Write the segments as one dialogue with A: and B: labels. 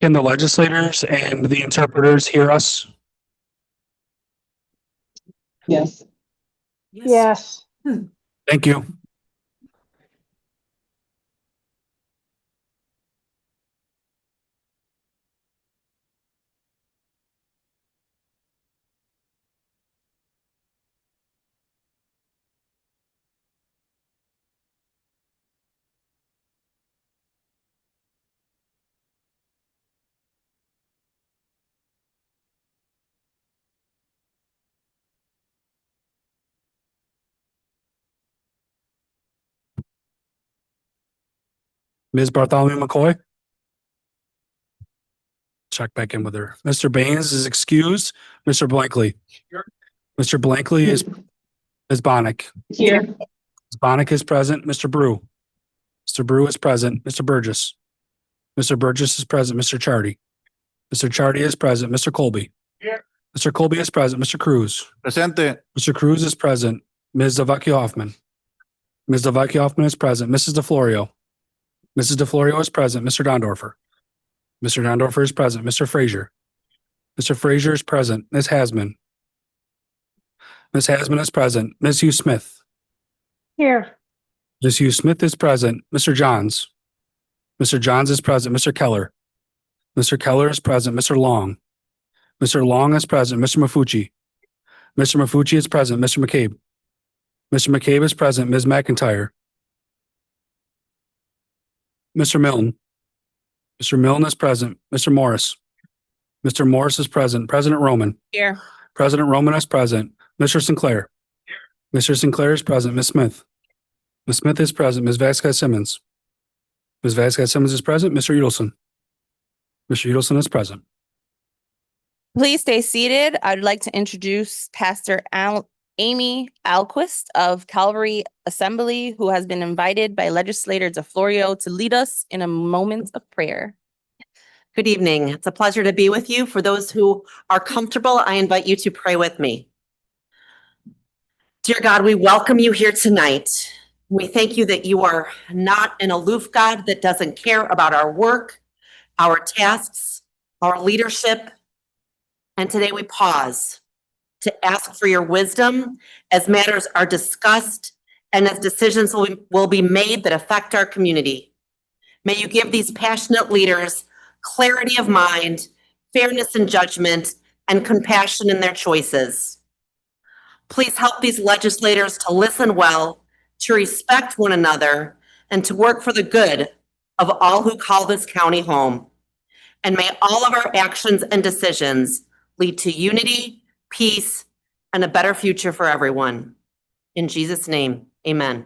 A: Can the legislators and the interpreters hear us?
B: Yes.
C: Yes.
A: Thank you. Ms. Bartholomew McCoy? Check back in with her. Mr. Baines is excused. Mr. Blankley? Mr. Blankley is Ms. Bonnick.
B: Here.
A: Ms. Bonnick is present. Mr. Brew? Mr. Brew is present. Mr. Burgess? Mr. Burgess is present. Mr. Chardy? Mr. Chardy is present. Mr. Colby?
D: Here.
A: Mr. Colby is present. Mr. Cruz?
D: Presente.
A: Mr. Cruz is present. Ms. Zavaki Hoffman? Ms. Zavaki Hoffman is present. Mrs. DeFlorio? Mrs. DeFlorio is present. Mr. Dondorfer? Mr. Dondorfer is present. Mr. Frazier? Mr. Frazier is present. Ms. Hasman? Ms. Hasman is present. Ms. Hugh Smith?
C: Here.
A: Ms. Hugh Smith is present. Mr. Johns? Mr. Johns is present. Mr. Keller? Mr. Keller is present. Mr. Long? Mr. Long is present. Mr. Mafucci? Mr. Mafucci is present. Mr. McCabe? Mr. McCabe is present. Ms. McIntyre? Mr. Milne? Mr. Milne is present. Mr. Morris? Mr. Morris is present. President Roman?
C: Here.
A: President Roman is present. Mr. Sinclair? Mr. Sinclair is present. Ms. Smith? Ms. Smith is present. Ms. Vasquez Simmons? Ms. Vasquez Simmons is present. Mr. Udelson? Mr. Udelson is present.
E: Please stay seated. I'd like to introduce Pastor Amy Alquist of Calvary Assembly, who has been invited by Legislator DeFlorio to lead us in a moment of prayer.
F: Good evening. It's a pleasure to be with you. For those who are comfortable, I invite you to pray with me. Dear God, we welcome you here tonight. We thank you that you are not an aloof God that doesn't care about our work, our tasks, our leadership. And today we pause to ask for your wisdom as matters are discussed and as decisions will be made that affect our community. May you give these passionate leaders clarity of mind, fairness in judgment, and compassion in their choices. Please help these legislators to listen well, to respect one another, and to work for the good of all who call this county home. And may all of our actions and decisions lead to unity, peace, and a better future for everyone. In Jesus' name, amen.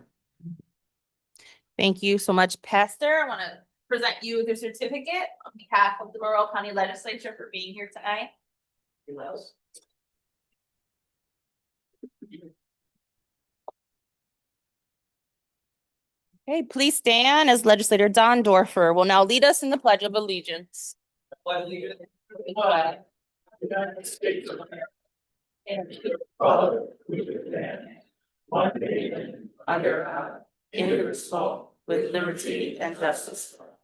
E: Thank you so much, Pastor. I want to present you with your certificate on behalf of the Monroe County Legislature for being here tonight. Okay, please stand as Legislator Dondorfer will now lead us in the Pledge of Allegiance.
G: United States of America and to the Republic which stands one nation under God, indivisible, with liberty and justice for all.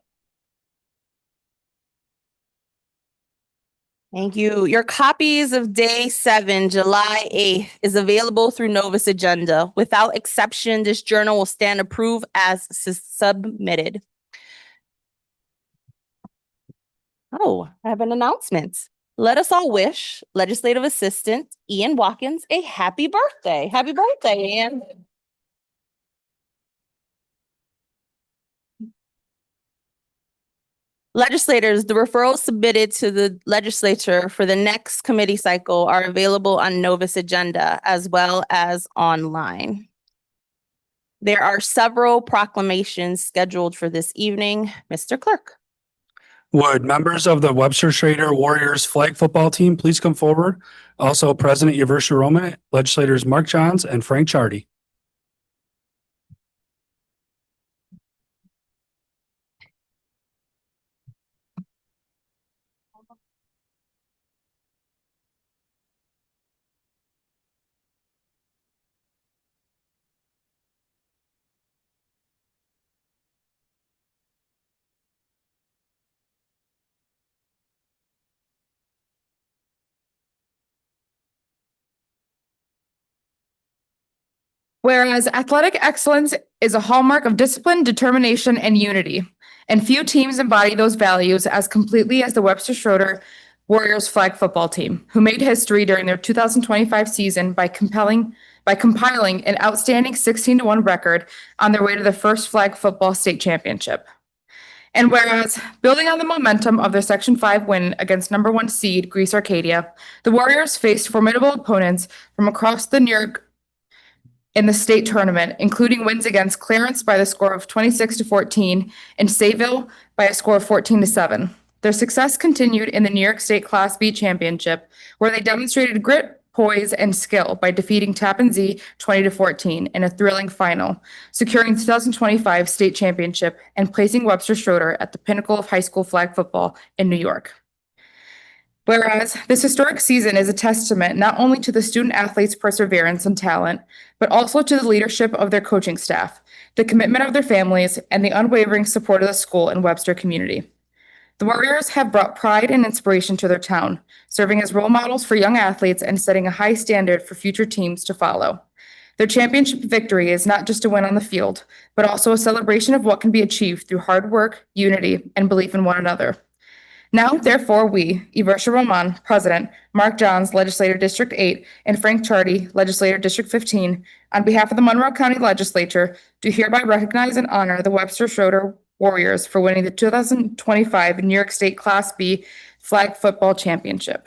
E: Thank you. Your copies of Day 7, July 8th is available through Novus Agenda. Without exception, this journal will stand approved as submitted. Oh, I have an announcement. Let us all wish Legislative Assistant Ian Watkins a happy birthday. Happy birthday, Ian. Legislators, the referrals submitted to the legislature for the next committee cycle are available on Novus Agenda as well as online. There are several proclamations scheduled for this evening. Mr. Clerk.
A: Would members of the Webster Schrader Warriors flag football team please come forward? Also, President University Roman, legislators Mark Johns and Frank Chardy.
B: Whereas athletic excellence is a hallmark of discipline, determination, and unity, and few teams embody those values as completely as the Webster Schroeder Warriors flag football team, who made history during their 2025 season by compiling an outstanding 16-1 record on their way to the first flag football state championship. And whereas, building on the momentum of their Section 5 win against number 1 seed Greece Arcadia, the Warriors faced formidable opponents from across the New York in the state tournament, including wins against Clarence by the score of 26-14 and Sayville by a score of 14-7. Their success continued in the New York State Class B Championship, where they demonstrated grit, poise, and skill by defeating Tappan Zee 20-14 in a thrilling final, securing the 2025 state championship and placing Webster Schroeder at the pinnacle of high school flag football in New York. Whereas this historic season is a testament not only to the student athletes' perseverance and talent, but also to the leadership of their coaching staff, the commitment of their families, and the unwavering support of the school and Webster community. The Warriors have brought pride and inspiration to their town, serving as role models for young athletes and setting a high standard for future teams to follow. Their championship victory is not just a win on the field, but also a celebration of what can be achieved through hard work, unity, and belief in one another. Now, therefore, we, Eversha Roman, President, Mark Johns, Legislator District 8, and Frank Chardy, Legislator District 15, on behalf of the Monroe County Legislature, do hereby recognize and honor the Webster Schroeder Warriors for winning the 2025 New York State Class B Flag Football Championship.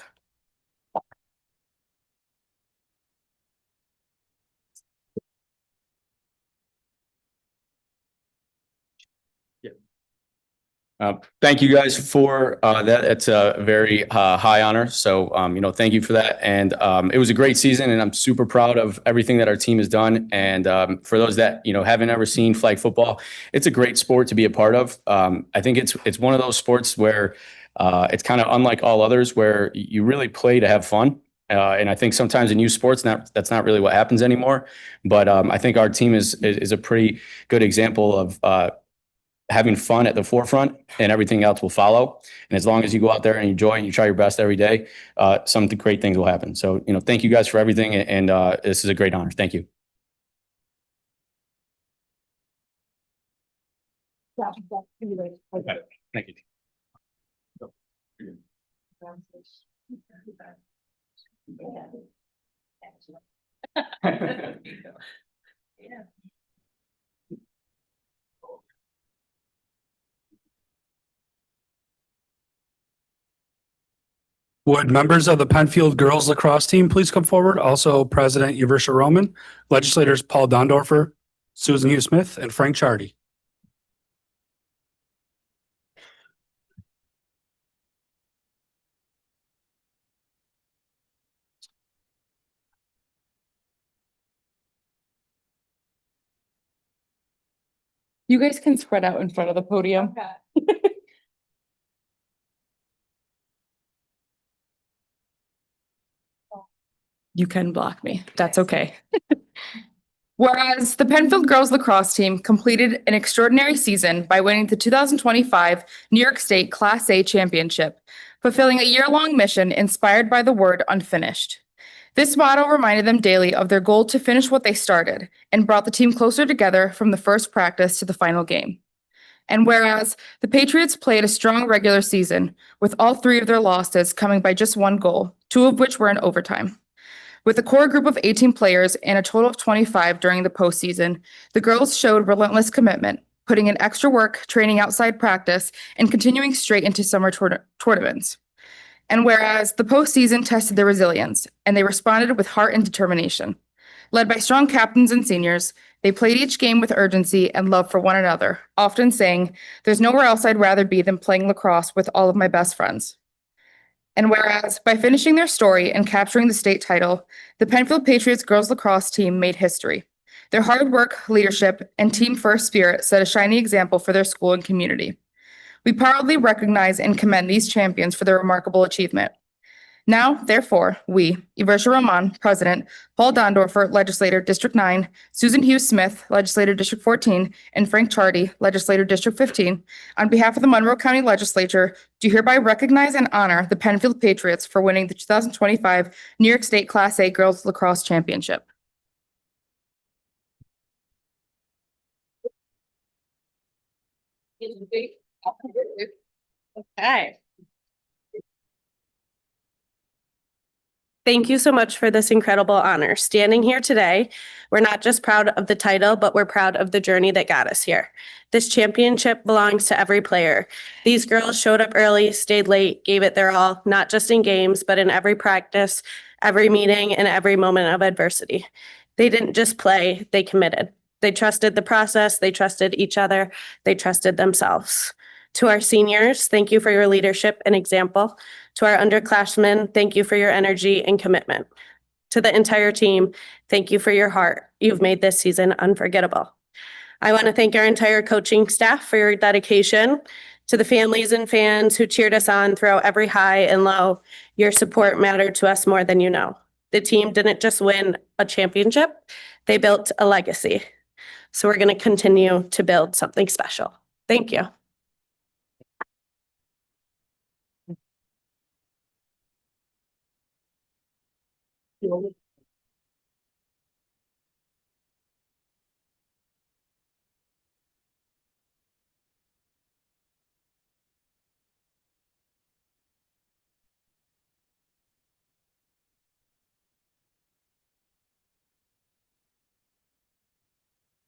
D: Thank you guys for that. It's a very high honor. So, thank you for that. And it was a great season, and I'm super proud of everything that our team has done. And for those that, haven't ever seen flag football, it's a great sport to be a part of. I think it's one of those sports where it's kind of unlike all others, where you really play to have fun. And I think sometimes in youth sports, that's not really what happens anymore. But I think our team is a pretty good example of having fun at the forefront, and everything else will follow. And as long as you go out there and enjoy and you try your best every day, some great things will happen. So, thank you guys for everything. And this is a great honor. Thank you. Okay. Thank you.
A: Would members of the Penfield girls lacrosse team please come forward? Also, President Eversha Roman, legislators Paul Dondorfer, Susan Hughes Smith, and Frank Chardy.
B: You guys can spread out in front of the podium. You can block me. That's okay. Whereas the Penfield girls lacrosse team completed an extraordinary season by winning the 2025 New York State Class A Championship, fulfilling a year-long mission inspired by the word unfinished. This motto reminded them daily of their goal to finish what they started and brought the team closer together from the first practice to the final game. And whereas the Patriots played a strong regular season, with all 3 of their losses coming by just 1 goal, 2 of which were in overtime. With a core group of 18 players and a total of 25 during the postseason, the girls showed relentless commitment, putting in extra work, training outside practice, and continuing straight into summer tournaments. And whereas the postseason tested their resilience, and they responded with heart and determination. Led by strong captains and seniors, they played each game with urgency and love for one another, often saying, "There's nowhere else I'd rather be than playing lacrosse with all of my best friends." And whereas, by finishing their story and capturing the state title, the Penfield Patriots girls lacrosse team made history. Their hard work, leadership, and team-first spirit set a shining example for their school and community. We proudly recognize and commend these champions for their remarkable achievement. Now, therefore, we, Eversha Roman, President, Paul Dondorfer, Legislator District 9, Susan Hughes Smith, Legislator District 14, and Frank Chardy, Legislator District 15, on behalf of the Monroe County Legislature, do hereby recognize and honor the Penfield Patriots for winning the 2025 New York State Class A Girls Lacrosse Championship.
E: Okay.
H: Thank you so much for this incredible honor. Standing here today, we're not just proud of the title, but we're proud of the journey that got us here. This championship belongs to every player. These girls showed up early, stayed late, gave it their all, not just in games, but in every practice, every meeting, and every moment of adversity. They didn't just play, they committed. They trusted the process, they trusted each other, they trusted themselves. To our seniors, thank you for your leadership and example. To our underclassmen, thank you for your energy and commitment. To the entire team, thank you for your heart. You've made this season unforgettable. I want to thank our entire coaching staff for your dedication. To the families and fans who cheered us on throughout every high and low, your support mattered to us more than you know. The team didn't just win a championship, they built a legacy. So we're going to continue to build something special. Thank you.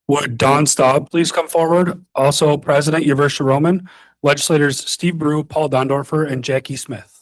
A: Would Dawn Staub please come forward? Also, President Yaversha Roman, legislators Steve Brew, Paul Dondorfer, and Jackie Smith.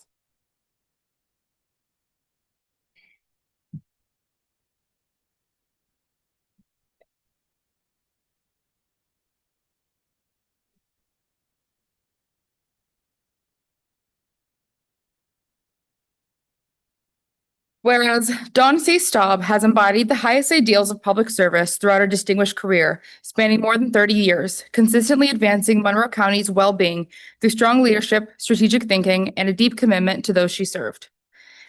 B: Whereas Dawn C. Staub has embodied the highest ideals of public service throughout her distinguished career, spanning more than 30 years, consistently advancing Monroe County's well-being through strong leadership, strategic thinking, and a deep commitment to those she served.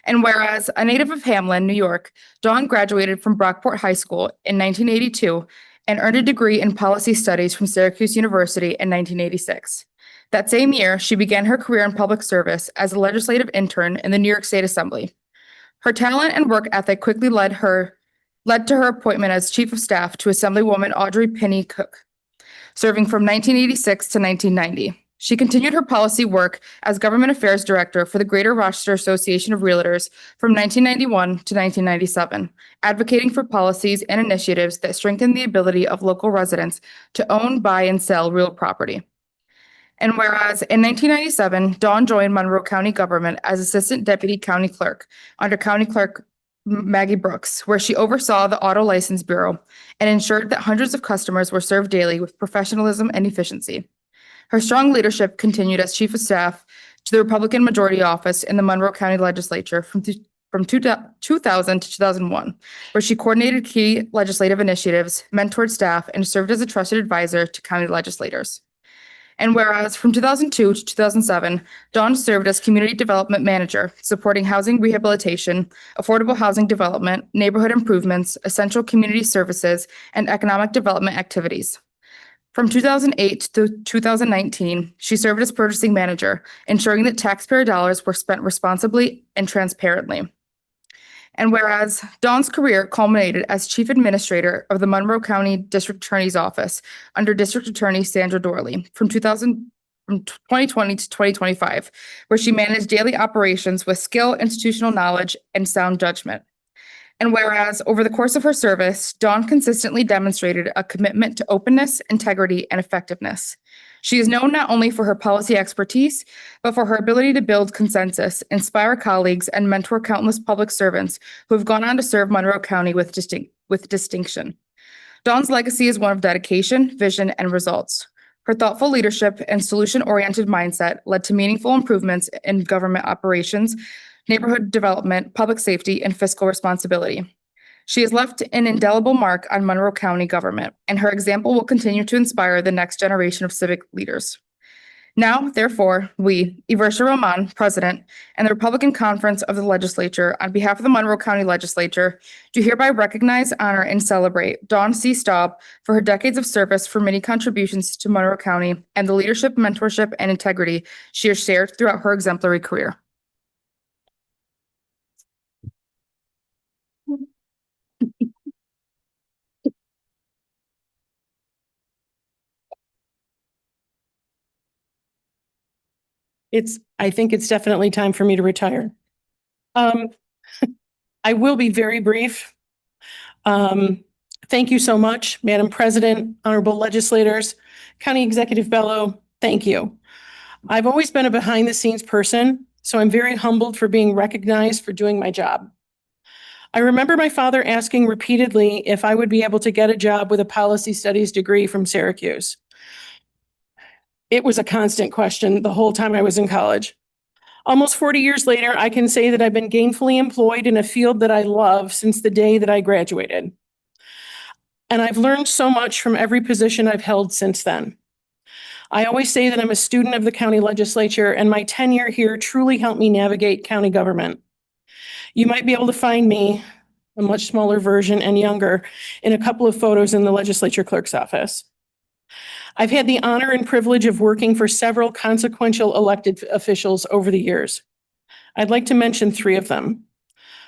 B: And whereas a native of Hamlin, New York, Dawn graduated from Brockport High School in 1982 and earned a degree in policy studies from Syracuse University in 1986. That same year, she began her career in public service as a legislative intern in the New York State Assembly. Her talent and work ethic quickly led to her appointment as Chief of Staff to Assemblywoman Audrey Penny Cook, serving from 1986 to 1990. She continued her policy work as Government Affairs Director for the Greater Rochester Association of Realtors from 1991 to 1997, advocating for policies and initiatives that strengthen the ability of local residents to own, buy, and sell real property. And whereas in 1997, Dawn joined Monroe County government as Assistant Deputy County Clerk under County Clerk Maggie Brooks, where she oversaw the Auto License Bureau and ensured that hundreds of customers were served daily with professionalism and efficiency. Her strong leadership continued as Chief of Staff to the Republican Majority Office in the Monroe County Legislature from 2000 to 2001, where she coordinated key legislative initiatives, mentored staff, and served as a trusted advisor to county legislators. And whereas from 2002 to 2007, Dawn served as Community Development Manager, supporting housing rehabilitation, affordable housing development, neighborhood improvements, essential community services, and economic development activities. From 2008 to 2019, she served as Purchasing Manager, ensuring that taxpayer dollars were spent responsibly and transparently. And whereas Dawn's career culminated as Chief Administrator of the Monroe County District Attorney's Office under District Attorney Sandra Dorley from 2020 to 2025, where she managed daily operations with skill, institutional knowledge, and sound judgment. And whereas over the course of her service, Dawn consistently demonstrated a commitment to openness, integrity, and effectiveness. She is known not only for her policy expertise, but for her ability to build consensus, inspire colleagues, and mentor countless public servants who have gone on to serve Monroe County with distinction. Dawn's legacy is one of dedication, vision, and results. Her thoughtful leadership and solution-oriented mindset led to meaningful improvements in government operations, neighborhood development, public safety, and fiscal responsibility. She has left an indelible mark on Monroe County government, and her example will continue to inspire the next generation of civic leaders. Now, therefore, we, Yaversha Roman, President, and the Republican Conference of the Legislature, on behalf of the Monroe County Legislature, do hereby recognize, honor, and celebrate Dawn C. Staub for her decades of service, for many contributions to Monroe County, and the leadership, mentorship, and integrity she has shared throughout her exemplary career.
I: I think it's definitely time for me to retire. I will be very brief. Thank you so much, Madam President, honorable legislators, County Executive Bello, thank you. I've always been a behind the scenes person, so I'm very humbled for being recognized for doing my job. I remember my father asking repeatedly if I would be able to get a job with a policy studies degree from Syracuse. It was a constant question the whole time I was in college. Almost 40 years later, I can say that I've been gainfully employed in a field that I love since the day that I graduated. And I've learned so much from every position I've held since then. I always say that I'm a student of the county legislature, and my tenure here truly helped me navigate county government. You might be able to find me, a much smaller version and younger, in a couple of photos in the legislature clerk's office. I've had the honor and privilege of working for several consequential elected officials over the years. I'd like to mention 3 of them.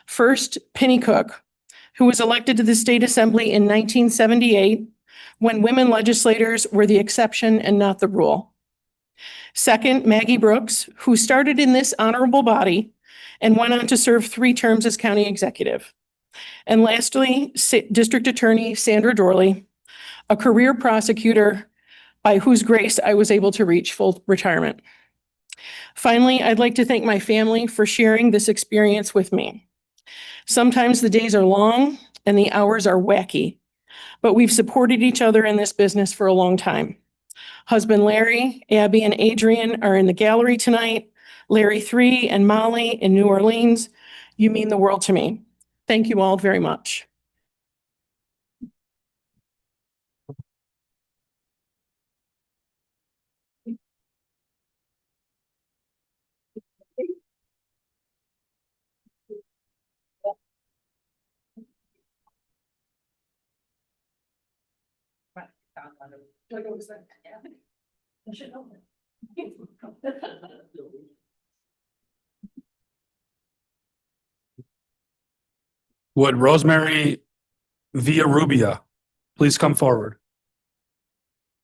I: First, Penny Cook, who was elected to the State Assembly in 1978, when women legislators were the exception and not the rule. Second, Maggie Brooks, who started in this honorable body and went on to serve 3 terms as county executive. And lastly, District Attorney Sandra Dorley, a career prosecutor by whose grace I was able to reach full retirement. Finally, I'd like to thank my family for sharing this experience with me. Sometimes the days are long and the hours are wacky, but we've supported each other in this business for a long time. Husband Larry, Abby, and Adrian are in the gallery tonight. Larry 3 and Molly in New Orleans. You mean the world to me. Thank you all very much.
A: Would Rosemary Villarubia please come forward?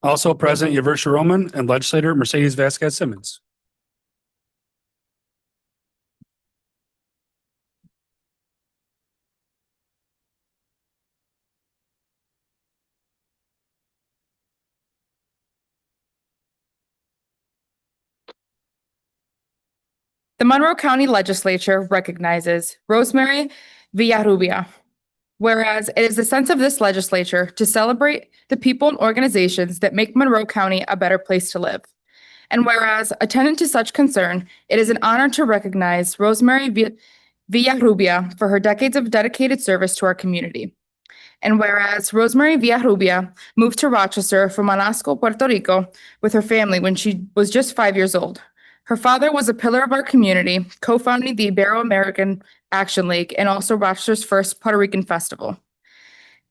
A: Also present, Yaversha Roman and legislator Mercedes Vasquez Simmons.
B: The Monroe County Legislature recognizes Rosemary Villarubia. Whereas it is the sense of this legislature to celebrate the people and organizations that make Monroe County a better place to live. And whereas, attendant to such concern, it is an honor to recognize Rosemary Villarubia for her decades of dedicated service to our community. And whereas Rosemary Villarubia moved to Rochester from Manasco, Puerto Rico with her family when she was just 5 years old. Her father was a pillar of our community, co-founding the Ibero-American Action League and also Rochester's first Puerto Rican festival.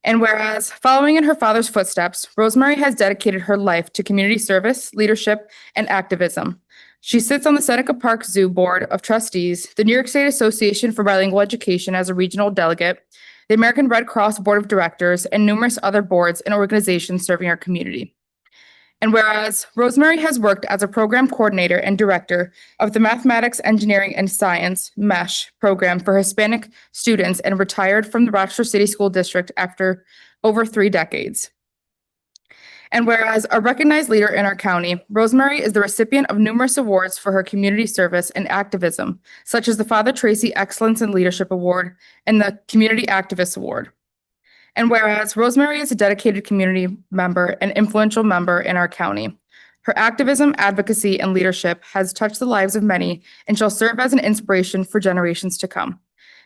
B: And whereas, following in her father's footsteps, Rosemary has dedicated her life to community service, leadership, and activism. She sits on the Seneca Park Zoo Board of Trustees, the New York State Association for Bilingual Education as a regional delegate, the American Red Cross Board of Directors, and numerous other boards and organizations serving our community. And whereas Rosemary has worked as a program coordinator and director of the Mathematics, Engineering, and Science MESH program for Hispanic students and retired from the Rochester City School District after over 3 decades. And whereas a recognized leader in our county, Rosemary is the recipient of numerous awards for her community service and activism, such as the Father Tracy Excellence in Leadership Award and the Community Activist Award. And whereas Rosemary is a dedicated community member and influential member in our county, her activism, advocacy, and leadership has touched the lives of many and shall serve as an inspiration for generations to come.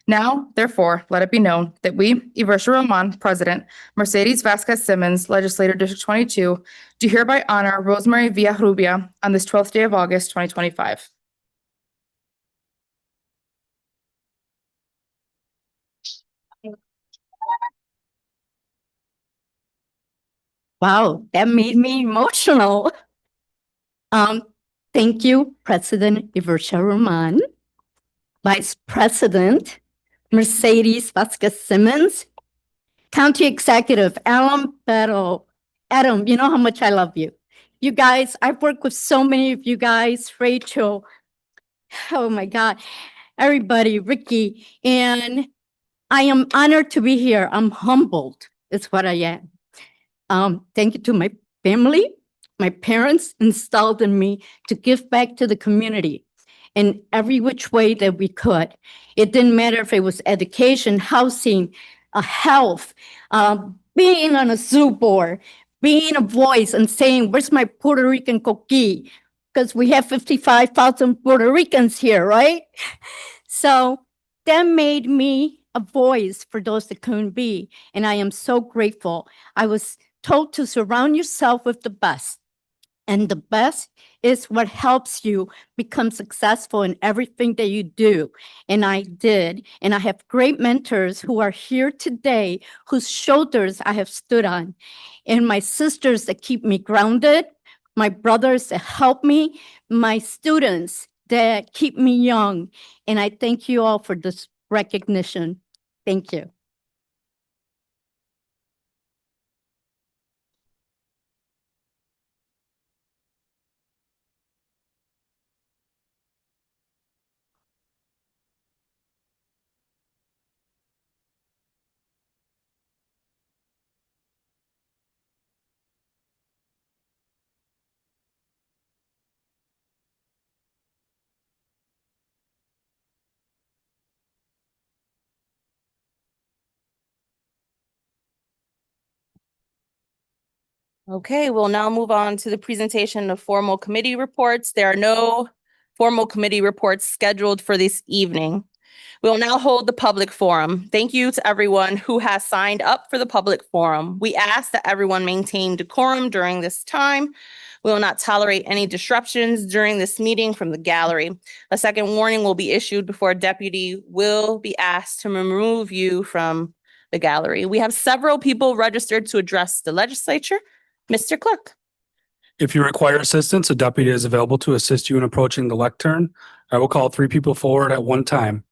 B: Now, therefore, let it be known that we, Yaversha Roman, President, Mercedes Vasquez Simmons, Legislator District 22, do hereby honor Rosemary Villarubia on this 12th day of August, 2025.
J: Wow, that made me emotional. Thank you, President Yaversha Roman, Vice President Mercedes Vasquez Simmons, County Executive Adam Bello. Adam, you know how much I love you. You guys, I've worked with so many of you guys, Rachel, oh my God, everybody, Ricky, and I am honored to be here. I'm humbled, is what I am. Thank you to my family. My parents installed in me to give back to the community in every which way that we could. It didn't matter if it was education, housing, health, being on a zoo board, being a voice and saying, where's my Puerto Rican coquí? Because we have 55,000 Puerto Ricans here, right? So that made me a voice for those that couldn't be. And I am so grateful. I was told to surround yourself with the best. And the best is what helps you become successful in everything that you do. And I did. And I have great mentors who are here today, whose shoulders I have stood on. And my sisters that keep me grounded, my brothers that help me, my students that keep me young. And I thank you all for this recognition. Thank you.
E: Okay, we'll now move on to the presentation of formal committee reports. There are no formal committee reports scheduled for this evening. We will now hold the public forum. Thank you to everyone who has signed up for the public forum. We ask that everyone maintain decorum during this time. We will not tolerate any disruptions during this meeting from the gallery. A second warning will be issued before a deputy will be asked to remove you from the gallery. We have several people registered to address the legislature. Mr. Clerk.
A: If you require assistance, a deputy is available to assist you in approaching the lectern. I will call 3 people forward at one time.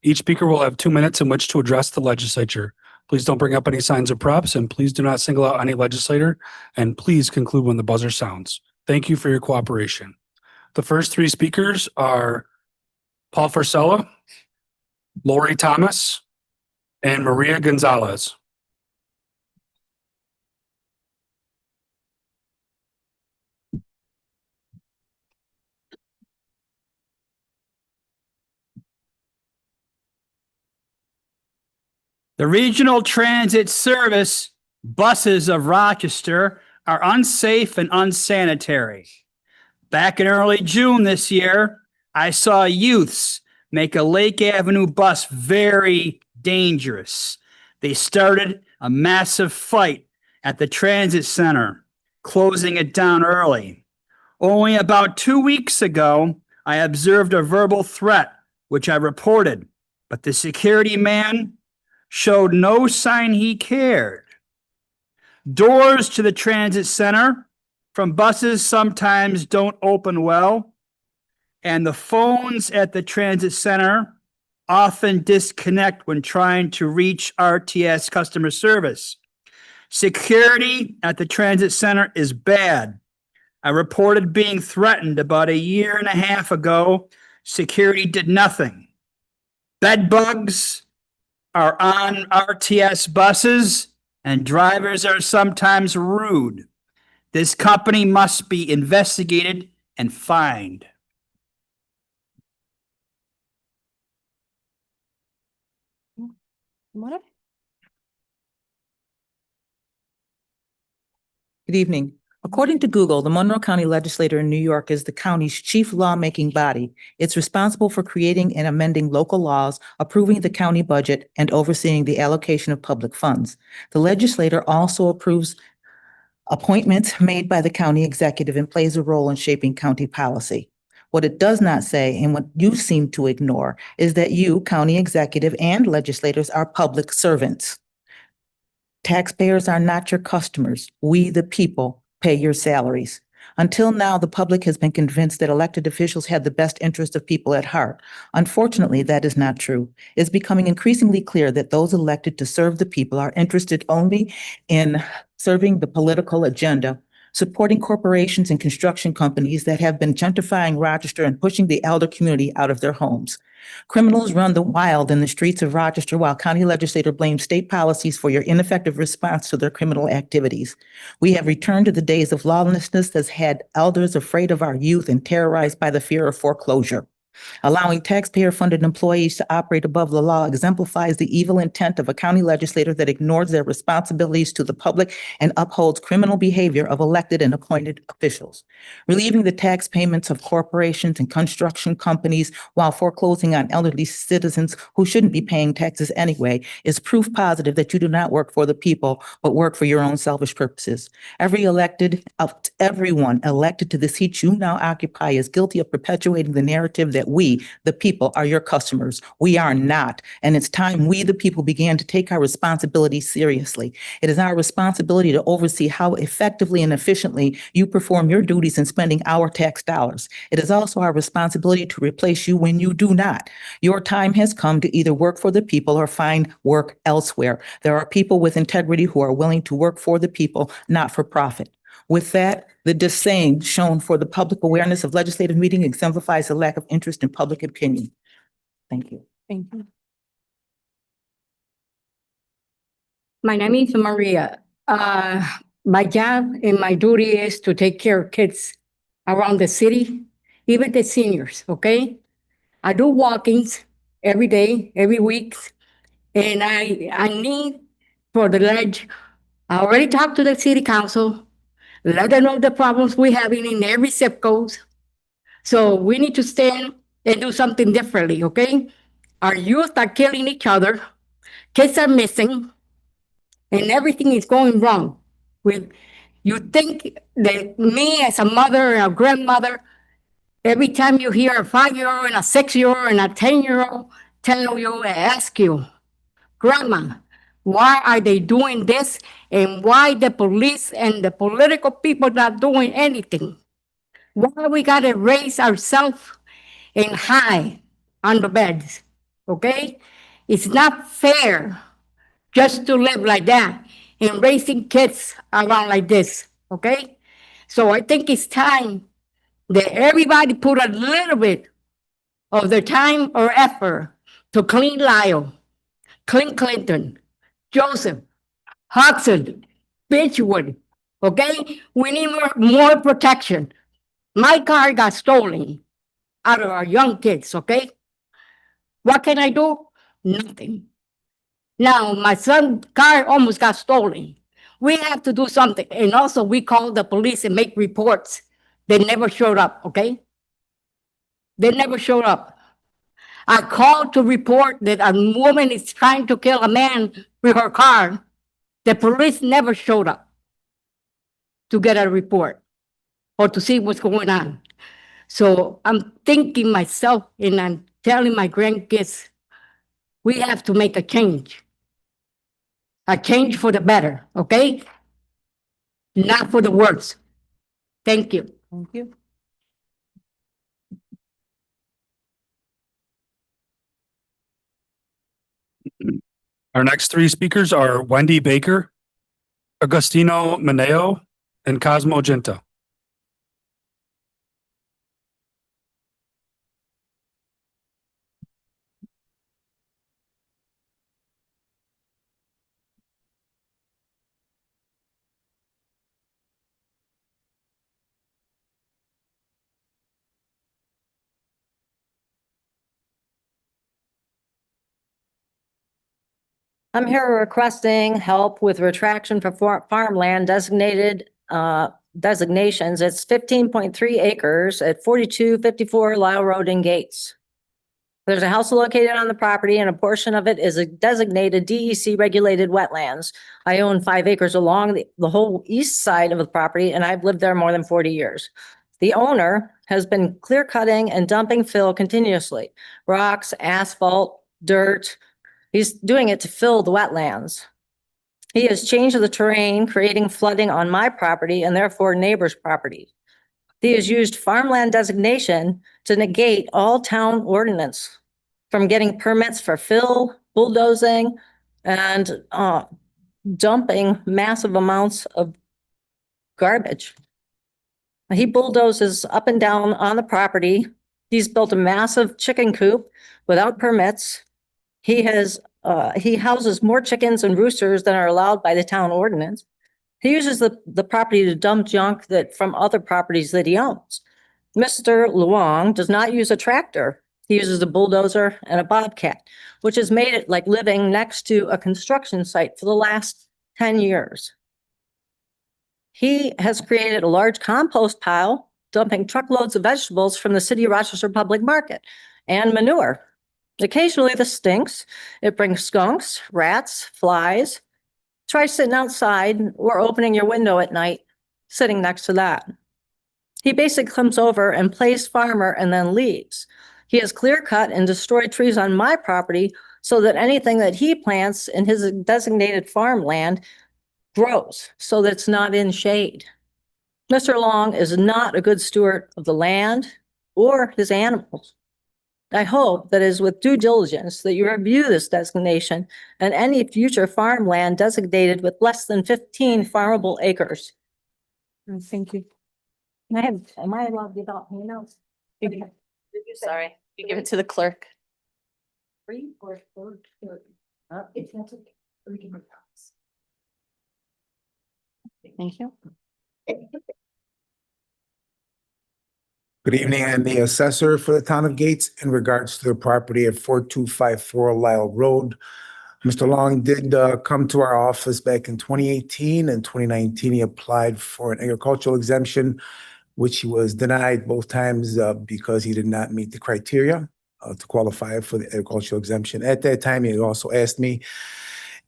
A: Each speaker will have 2 minutes in which to address the legislature. Please don't bring up any signs or props, and please do not single out any legislator, and please conclude when the buzzer sounds. Thank you for your cooperation. The first 3 speakers are Paul Forcella, Lori Thomas, and Maria Gonzalez.
K: The Regional Transit Service buses of Rochester are unsafe and unsanitary. Back in early June this year, I saw youths make a Lake Avenue bus very dangerous. They started a massive fight at the transit center, closing it down early. Only about 2 weeks ago, I observed a verbal threat, which I reported, but the security man showed no sign he cared. Doors to the transit center from buses sometimes don't open well, and the phones at the transit center often disconnect when trying to reach RTS customer service. Security at the transit center is bad. I reported being threatened about 1.5 years ago. Security did nothing. Bed bugs are on RTS buses, and drivers are sometimes rude. This company must be investigated and fined.
L: Good evening. According to Google, the Monroe County Legislature in New York is the county's chief lawmaking body. It's responsible for creating and amending local laws, approving the county budget, and overseeing the allocation of public funds. The legislature also approves appointments made by the county executive and plays a role in shaping county policy. What it does not say, and what you seem to ignore, is that you, county executive and legislators, are public servants. Taxpayers are not your customers. We, the people, pay your salaries. Until now, the public has been convinced that elected officials had the best interest of people at heart. Unfortunately, that is not true. It's becoming increasingly clear that those elected to serve the people are interested only in serving the political agenda supporting corporations and construction companies that have been gentrifying Rochester and pushing the elder community out of their homes. Criminals run the wild in the streets of Rochester while county legislator blames state policies for your ineffective response to their criminal activities. We have returned to the days of lawlessness that's had elders afraid of our youth and terrorized by the fear of foreclosure. Allowing taxpayer-funded employees to operate above the law exemplifies the evil intent of a county legislator that ignores their responsibilities to the public and upholds criminal behavior of elected and appointed officials. Relieving the tax payments of corporations and construction companies while foreclosing on elderly citizens who shouldn't be paying taxes anyway is proof positive that you do not work for the people, but work for your own selfish purposes. Everyone elected to the seat you now occupy is guilty of perpetuating the narrative that we, the people, are your customers. We are not. And it's time we, the people, began to take our responsibility seriously. It is our responsibility to oversee how effectively and efficiently you perform your duties in spending our tax dollars. It is also our responsibility to replace you when you do not. Your time has come to either work for the people or find work elsewhere. There are people with integrity who are willing to work for the people, not for profit. With that, the disdain shown for the public awareness of legislative meeting exemplifies a lack of interest in public opinion. Thank you.
J: Thank you. My name is Maria. My job and my duty is to take care of kids around the city, even the seniors, okay? I do walkings every day, every week, and I need for the ledge. I already talked to the city council, let them know the problems we have in every zip code. So we need to stand and do something differently, okay? Our youth are killing each other, kids are missing, and everything is going wrong. You think that me as a mother and a grandmother, every time you hear a 5-year-old and a 6-year-old and a 10-year-old tell you, ask you, Grandma, why are they doing this? And why the police and the political people not doing anything? Why we gotta raise ourselves and hide on the beds, okay? It's not fair just to live like that and raising kids around like this, okay? So I think it's time that everybody put a little bit of their time or effort to clean Lyle, clean Clinton, Joseph, Hudson, Beechwood, okay? We need more protection. My car got stolen out of our young kids, okay? What can I do? Nothing. Now, my son's car almost got stolen. We have to do something. And also, we call the police and make reports. They never showed up, okay? They never showed up. I called to report that a woman is trying to kill a man with her car. The police never showed up to get a report or to see what's going on. So I'm thinking myself and I'm telling my grandkids, we have to make a change for the better, okay? Not for the worse. Thank you.
L: Thank you.
A: Our next three speakers are Wendy Baker, Agustino Maneo, and Cosmo Ginta.
M: I'm here requesting help with retraction for farmland designated designations. It's 15.3 acres at 4254 Lyle Road in Gates. There's a house located on the property and a portion of it is a designated DEC regulated wetlands. I own 5 acres along the whole east side of the property and I've lived there more than 40 years. The owner has been clear cutting and dumping fill continuously, rocks, asphalt, dirt. He's doing it to fill the wetlands. He has changed the terrain, creating flooding on my property and therefore neighbors' property. He has used farmland designation to negate all town ordinance from getting permits for fill, bulldozing, and dumping massive amounts of garbage He bulldozes up and down on the property. He's built a massive chicken coop without permits. He houses more chickens and roosters than are allowed by the town ordinance. He uses the property to dump junk from other properties that he owns. Mr. Luong does not use a tractor. He uses a bulldozer and a bobcat, which has made it like living next to a construction site for the last 10 years. He has created a large compost pile, dumping truckloads of vegetables from the City of Rochester Public Market and manure. Occasionally this stinks. It brings skunks, rats, flies. Try sitting outside or opening your window at night, sitting next to that. He basically comes over and plays farmer and then leaves. He has clear cut and destroyed trees on my property so that anything that he plants in his designated farmland grows so that it's not in shade. Mr. Long is not a good steward of the land or his animals. I hope that it is with due diligence that you review this designation and any future farmland designated with less than 15 farmable acres.
E: Thank you.
M: Am I allowed to give out handouts?
E: Sorry, you give it to the clerk.
M: Three or four?
E: Thank you.
N: Good evening. I'm the assessor for the town of Gates in regards to the property at 4254 Lyle Road. Mr. Long did come to our office back in 2018 and 2019. He applied for an agricultural exemption, which he was denied both times because he did not meet the criteria to qualify for the agricultural exemption. At that time, he also asked me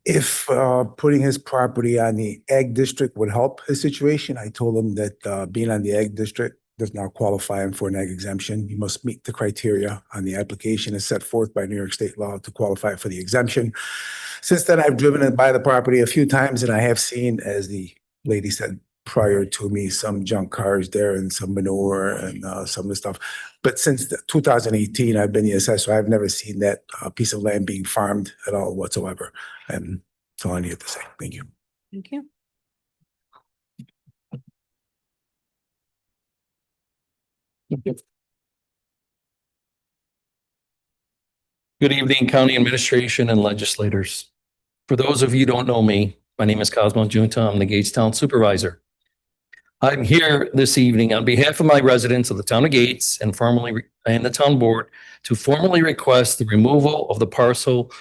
N: if putting his property on the ag district would help his situation. I told him that being on the ag district does not qualify him for an ag exemption. He must meet the criteria on the application as set forth by New York State law to qualify for the exemption. Since then, I've driven by the property a few times, and I have seen, as the lady said prior to me, some junk cars there and some manure and some of the stuff. But since 2018, I've been the assessor. I've never seen that piece of land being farmed at all whatsoever. And that's all I need to say. Thank you.
E: Thank you.
O: Good evening, County Administration and legislators. For those of you who don't know me, my name is Cosmo Junta. I'm the Gatestown Supervisor. I'm here this evening on behalf of my residents of the town of Gates and the town board to formally request the removal of the parcel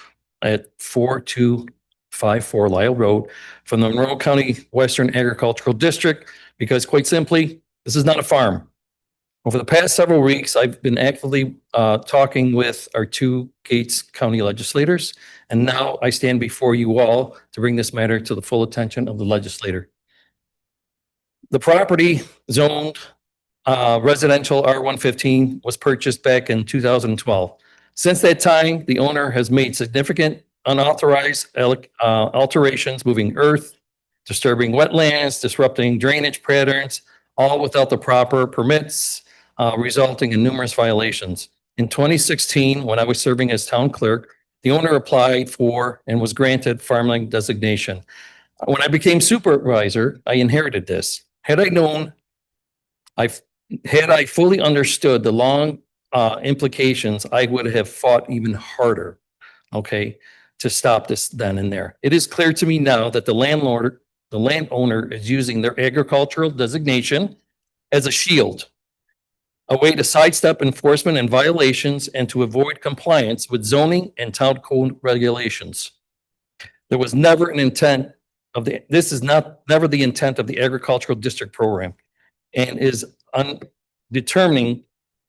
O: at 4254 Lyle Road from the Monroe County Western Agricultural District, because quite simply, this is not a farm. Over the past several weeks, I've been actively talking with our two Gates County legislators, and now I stand before you all to bring this matter to the full attention of the legislator. The property zoned residential R115 was purchased back in 2012. Since that time, the owner has made significant unauthorized alterations, moving earth, disturbing wetlands, disrupting drainage patterns, all without the proper permits, resulting in numerous violations. In 2016, when I was serving as town clerk, the owner applied for and was granted farmland designation. When I became supervisor, I inherited this. Had I fully understood the long implications, I would have fought even harder, okay, to stop this then and there. It is clear to me now that the landowner is using their agricultural designation as a shield, a way to sidestep enforcement and violations and to avoid compliance with zoning and town code regulations. There was never an intent of never the intent of the agricultural district program, and is undetermining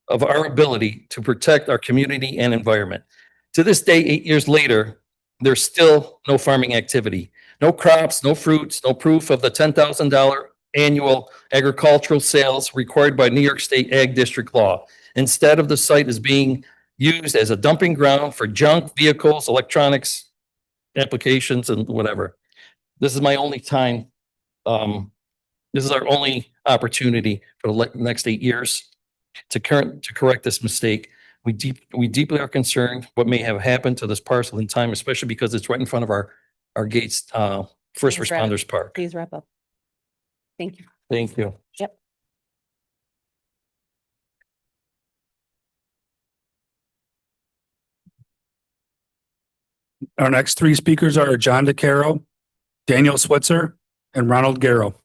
O: of our ability to protect our community and environment. To this day, 8 years later, there's still no farming activity, no crops, no fruits, no proof of the $10,000 annual agricultural sales required by New York State Ag District law. Instead of the site is being used as a dumping ground for junk, vehicles, electronics, applications, and whatever. This is my only time. This is our only opportunity for the next 8 years to correct this mistake. We deeply are concerned what may have happened to this parcel in time, especially because it's right in front of our Gates First Responders Park.
E: Please wrap up. Thank you.
O: Thank you.
E: Yep.
A: Our next three speakers are John DeCaro, Daniel Switzer, and Ronald Garrow.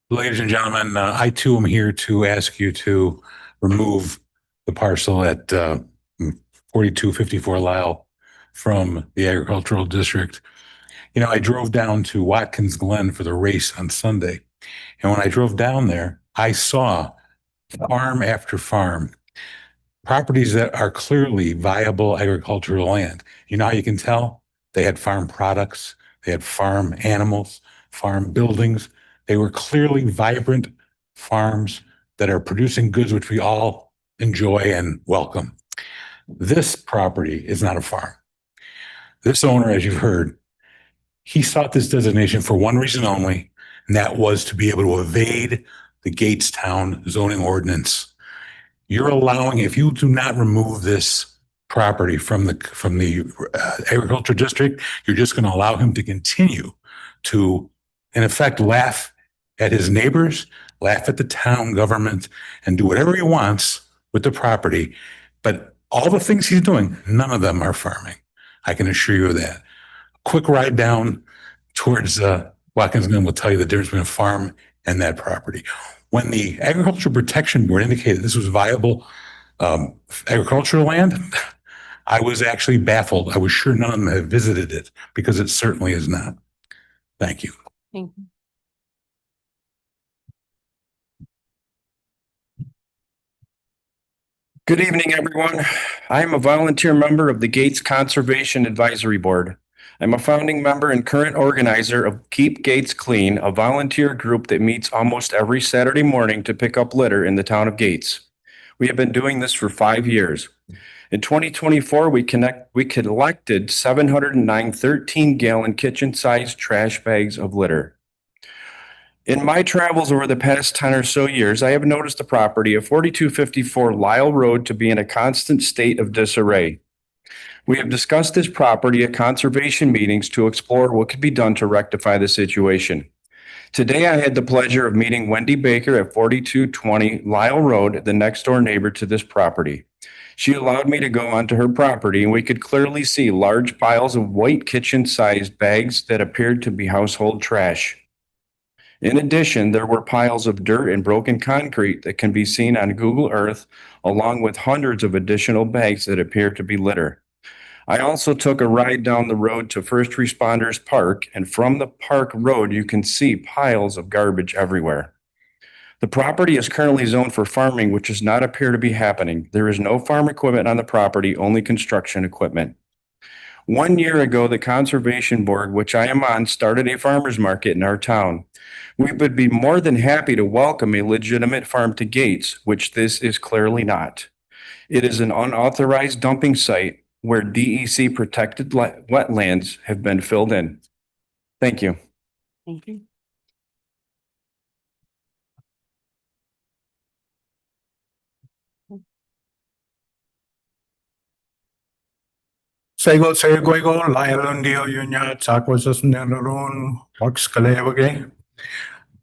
P: Ladies and gentlemen, I too am here to ask you to remove the parcel at 4254 Lyle from the agricultural district. You know, I drove down to Watkins Glen for the race on Sunday. And when I drove down there, I saw farm after farm, properties that are clearly viable agricultural land. You know how you can tell? They had farm products, they had farm animals, farm buildings. They were clearly vibrant farms that are producing goods which we all enjoy and welcome. This property is not a farm. This owner, as you've heard, he sought this designation for one reason only, and that was to be able to evade the Gatestown zoning ordinance. You're allowing, if you do not remove this property from the agriculture district, you're just going to allow him to continue to, in effect, laugh at his neighbors, laugh at the town government, and do whatever he wants with the property. But all the things he's doing, none of them are farming. I can assure you of that. Quick ride down towards Watkins Glen will tell you the difference between a farm and that property. When the Agricultural Protection Board indicated this was viable agricultural land, I was actually baffled. I was sure none of them had visited it because it certainly is not. Thank you.
E: Thank you.
Q: Good evening, everyone. I am a volunteer member of the Gates Conservation Advisory Board. I'm a founding member and current organizer of Keep Gates Clean, a volunteer group that meets almost every Saturday morning to pick up litter in the town of Gates. We have been doing this for 5 years. In 2024, we collected 709 13-gallon kitchen-sized trash bags of litter. In my travels over the past 10 or so years, I have noticed the property of 4254 Lyle Road to be in a constant state of disarray. We have discussed this property at conservation meetings to explore what could be done to rectify the situation. Today, I had the pleasure of meeting Wendy Baker at 4220 Lyle Road, the next door neighbor to this property. She allowed me to go onto her property, and we could clearly see large piles of white kitchen-sized bags that appeared to be household trash. In addition, there were piles of dirt and broken concrete that can be seen on Google Earth, along with hundreds of additional bags that appear to be litter. I also took a ride down the road to First Responders Park, and from the park road, you can see piles of garbage everywhere. The property is currently zoned for farming, which does not appear to be happening. There is no farm equipment on the property, only construction equipment. 1 year ago, the Conservation Board, which I am on, started a farmer's market in our town. We would be more than happy to welcome a legitimate farm to Gates, which this is clearly not. It is an unauthorized dumping site where DEC protected wetlands have been filled in. Thank you.
E: Thank you.
R: Saigo Saygoigo, Lion Dio Yunya, Takwas Nalarun, Wax Kalevage.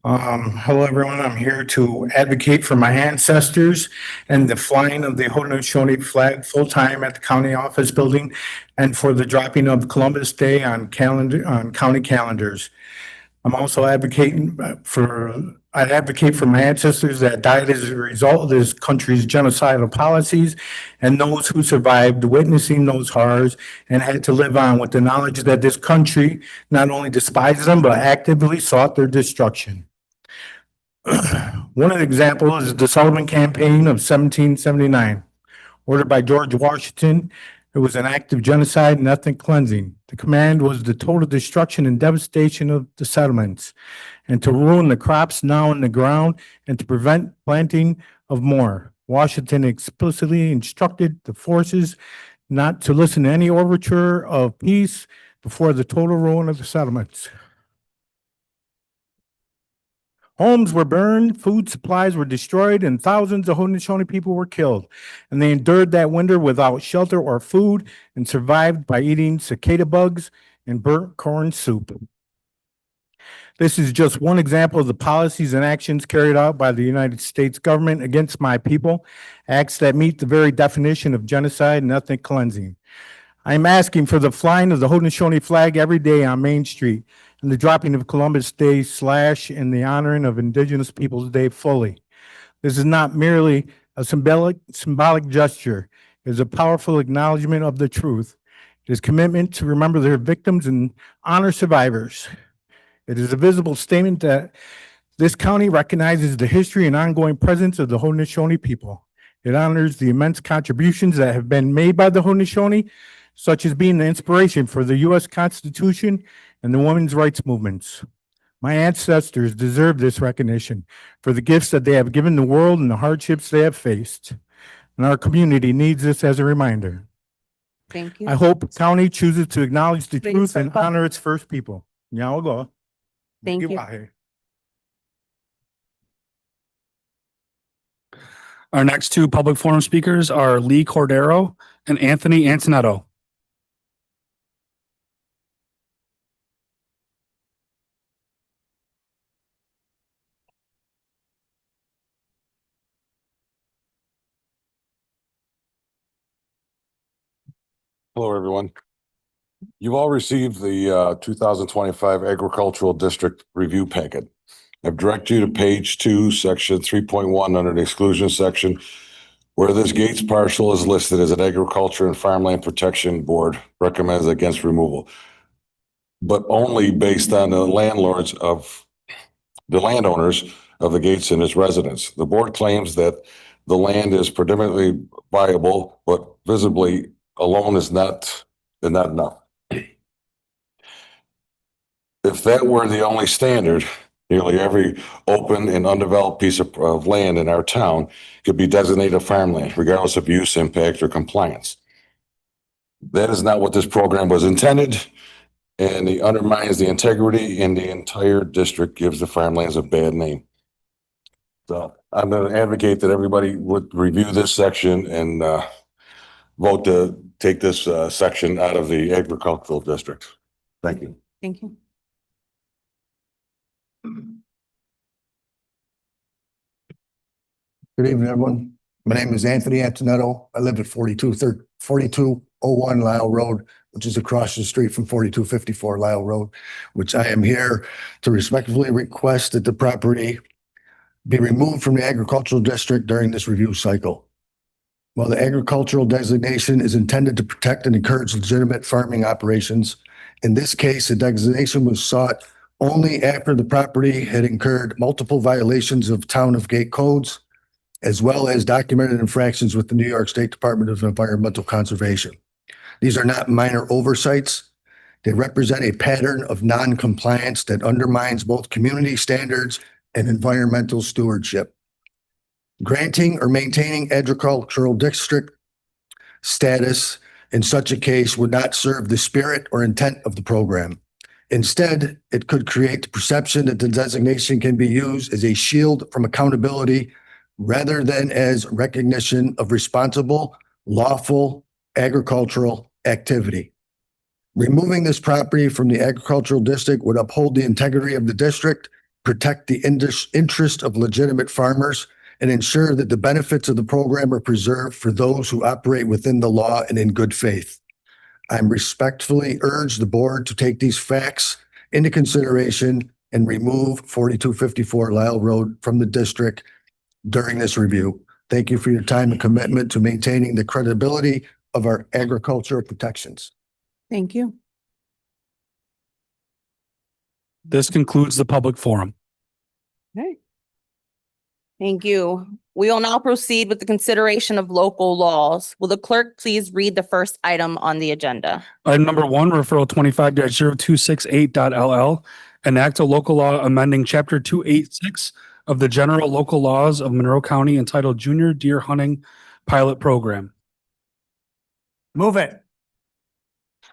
R: Hello, everyone. I'm here to advocate for my ancestors and the flying of the Haudenosaunee flag full-time at the county office building and for the dropping of Columbus Day on county calendars. I'm also advocating I advocate for my ancestors that died as a result of this country's genocidal policies and those who survived witnessing those horrors and had to live on with the knowledge that this country not only despised them, but actively sought their destruction. One of the examples is the Sullivan Campaign of 1779, ordered by George Washington. It was an act of genocide and ethnic cleansing. The command was the total destruction and devastation of the settlements, and to ruin the crops now in the ground and to prevent planting of more. Washington explicitly instructed the forces not to listen to any overture of peace before the total ruin of the settlements. Homes were burned, food supplies were destroyed, and thousands of Haudenosaunee people were killed. And they endured that winter without shelter or food and survived by eating cicada bugs and burnt corn soup. This is just one example of the policies and actions carried out by the United States government against my people, acts that meet the very definition of genocide and ethnic cleansing. I'm asking for the flying of the Haudenosaunee flag every day on Main Street and the dropping of Columbus Day / and the honoring of Indigenous Peoples Day fully. This is not merely a symbolic gesture. It is a powerful acknowledgement of the truth. It is commitment to remember their victims and honor survivors. It is a visible statement that this county recognizes the history and ongoing presence of the Haudenosaunee people. It honors the immense contributions that have been made by the Haudenosaunee, such as being the inspiration for the U.S. Constitution and the women's rights movements. My ancestors deserve this recognition for the gifts that they have given the world and the hardships they have faced. And our community needs this as a reminder.
E: Thank you.
R: I hope the county chooses to acknowledge the truth and honor its first people. Nyawago.
E: Thank you.
A: Our next two public forum speakers are Lee Cordero and Anthony Antonetto.
S: Hello, everyone. You've all received the 2025 Agricultural District Review Packet. I've directed you to page 2, section 3.1 under the exclusion section, where this Gates parcel is listed as an Agriculture and Farmland Protection Board recommends against removal, but only based on the landowners of the Gates and its residents. The board claims that the land is predominantly viable, but visibly alone is not enough. If that were the only standard, nearly every open and undeveloped piece of land in our town could be designated farmland, regardless of use, impact, or compliance. That is not what this program was intended, and it undermines the integrity, and the entire district gives the farmlands a bad name. So I'm going to advocate that everybody would review this section and vote to take this section out of the agricultural district. Thank you.
E: Thank you.
T: Good evening, everyone. My name is Anthony Antonetto. I live at 4201 Lyle Road, which is across the street from 4254 Lyle Road, which I am here to respectfully request that the property be removed from the agricultural district during this review cycle. While the agricultural designation is intended to protect and encourage legitimate farming operations, in this case, the designation was sought only after the property had incurred multiple violations of Town of Gate codes, as well as documented infractions with the New York State Department of Environmental Conservation. These are not minor oversights. They represent a pattern of non-compliance that undermines both community standards and environmental stewardship. Granting or maintaining agricultural district status in such a case would not serve the spirit or intent of the program. Instead, it could create the perception that the designation can be used as a shield from accountability rather than as recognition of responsible, lawful agricultural activity. Removing this property from the agricultural district would uphold the integrity of the district, protect the interest of legitimate farmers, and ensure that the benefits of the program are preserved for those who operate within the law and in good faith. I respectfully urge the board to take these facts into consideration and remove 4254 Lyle Road from the district during this review. Thank you for your time and commitment to maintaining the credibility of our agricultural protections.
E: Thank you.
A: This concludes the public forum.
E: Okay. Thank you. We will now proceed with the consideration of local laws. Will the clerk please read the first item on the agenda?
A: Item number 1, referral 25-0268.LL, enact a local law amending chapter 286 of the general local laws of Monroe County entitled Junior Deer Hunting Pilot Program.
R: Move it.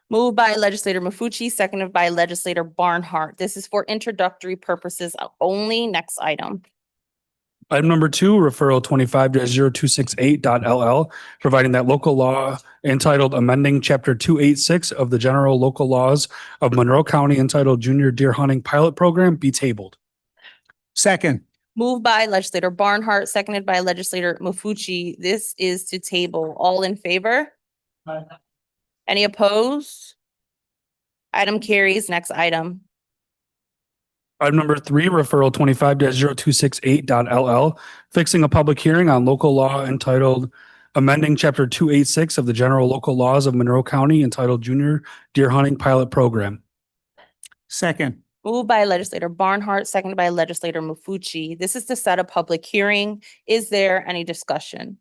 E: Moved by legislator Mafucci, seconded by legislator Barnhart. This is for introductory purposes only. Next item.
A: Item number 2, referral 25-0268.LL, providing that local law entitled amending chapter 286 of the general local laws of Monroe County entitled Junior Deer Hunting Pilot Program be tabled.
K: Second.
E: Moved by legislator Barnhart, seconded by legislator Mafucci. This is to table. All in favor? Any opposed? Item carries. Next item.
A: Item number 3, referral 25-0268.LL, fixing a public hearing on local law entitled amending chapter 286 of the general local laws of Monroe County entitled Junior Deer Hunting Pilot Program.
K: Second.
E: Moved by legislator Barnhart, seconded by legislator Mafucci. This is to set a public hearing. Is there any discussion?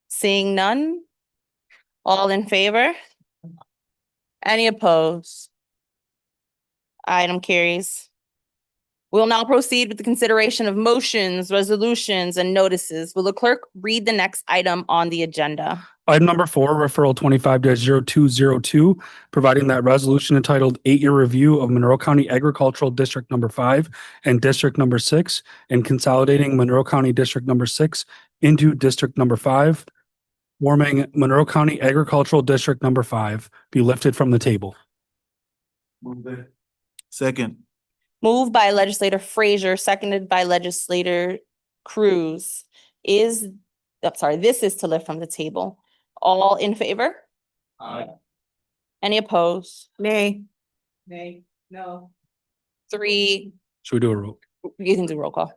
E: Seeing none? All in favor? Any opposed? Item carries. We'll now proceed with the consideration of motions, resolutions, and notices. Will the clerk read the next item on the agenda?
A: Item number 4, referral 25-0202, providing that resolution entitled 8-Year Review of Monroe County Agricultural District Number 5 and District Number 6 and consolidating Monroe County District Number 6 into District Number 5, forming Monroe County Agricultural District Number 5 be lifted from the table.
K: Second.
E: Moved by legislator Frazier, seconded by legislator Cruz. This is to lift from the table. All in favor?
K: Aye.
E: Any opposed?
H: Nay.
E: Nay. No. 3,
A: Should we do a roll?
E: you can do roll call.